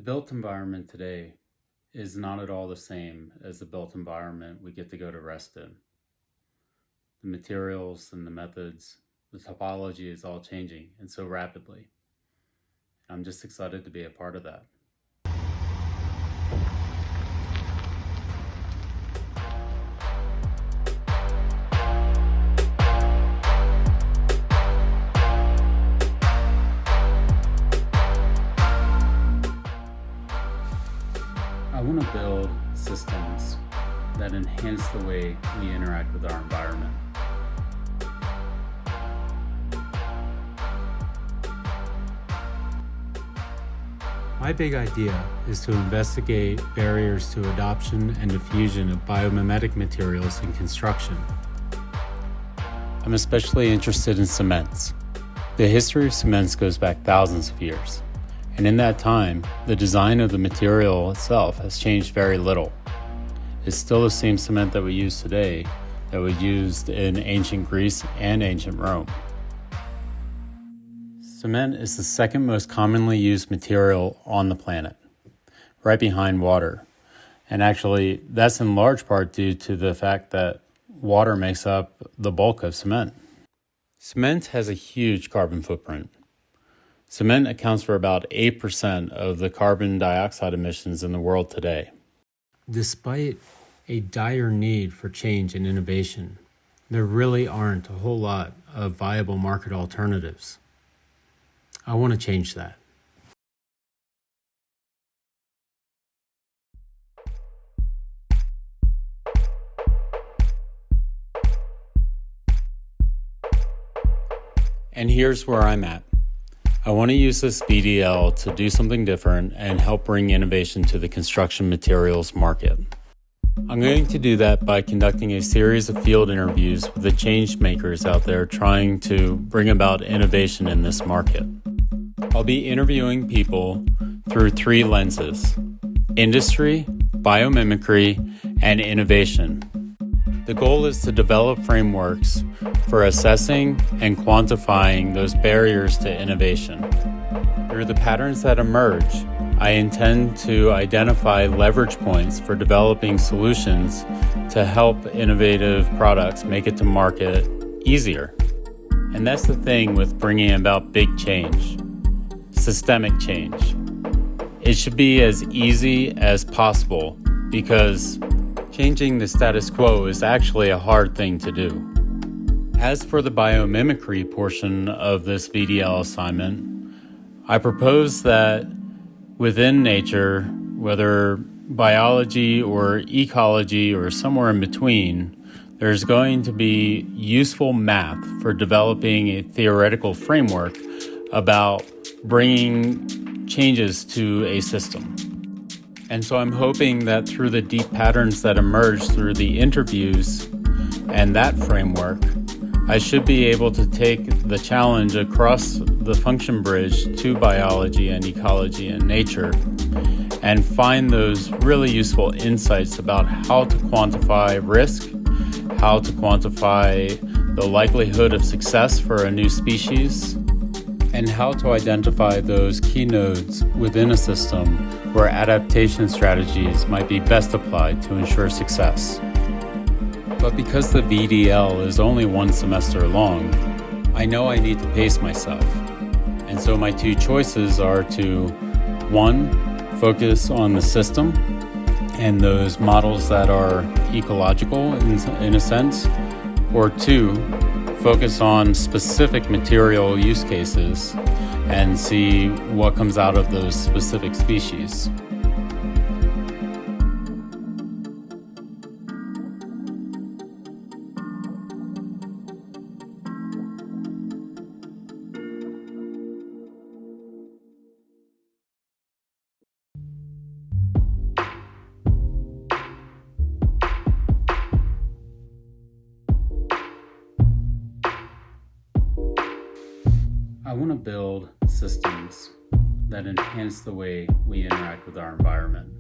built environment today is not at all the same as the built environment we get to go to rest in. The materials and the methods, the topology is all changing and so rapidly. I'm just excited to be a part of that. I want to build systems that enhance the way we interact with our environment. My big idea is to investigate barriers to adoption and diffusion of biomimetic materials in construction. I'm especially interested in cements. The history of cements goes back thousands of years, and in that time, the design of the material itself has changed very little. It's still the same cement that we use today that was used in ancient Greece and ancient Rome. Cement is the second most commonly used material on the planet, right behind water. And actually, that's in large part due to the fact that water makes up the bulk of cement. Cement has a huge carbon footprint. Cement accounts for about 8% of the carbon dioxide emissions in the world today. Despite a dire need for change and innovation, there really aren't a whole lot of viable market alternatives. I want to change that. And here's where I'm at. I want to use this VDL to do something different and help bring innovation to the construction materials market. I'm going to do that by conducting a series of field interviews with the change makers out there trying to bring about innovation in this market. I'll be interviewing people through three lenses: industry, biomimicry, and innovation. The goal is to develop frameworks for assessing and quantifying those barriers to innovation. Through the patterns that emerge, I intend to identify leverage points for developing solutions to help innovative products make it to market easier. And that's the thing with bringing about big change. Systemic change. It should be as easy as possible because changing the status quo is actually a hard thing to do. As for the biomimicry portion of this VDL assignment, I propose that within nature, whether biology or ecology or somewhere in between, there's going to be useful math for developing a theoretical framework about bringing changes to a system. And so I'm hoping that through the deep patterns that emerge through the interviews and that framework, I should be able to take the challenge across the function bridge to biology and ecology and nature and find those really useful insights about how to quantify risk, how to quantify the likelihood of success for a new species, and how to identify those key nodes within a system where adaptation strategies might be best applied to ensure success. But because the VDL is only one semester long, I know I need to pace myself. And so my two choices are to, one, focus on the system and those models that are ecological in a sense, or two, focus on specific material use cases and see what comes out of those specific species. I want to build systems that enhance the way we interact with our environment.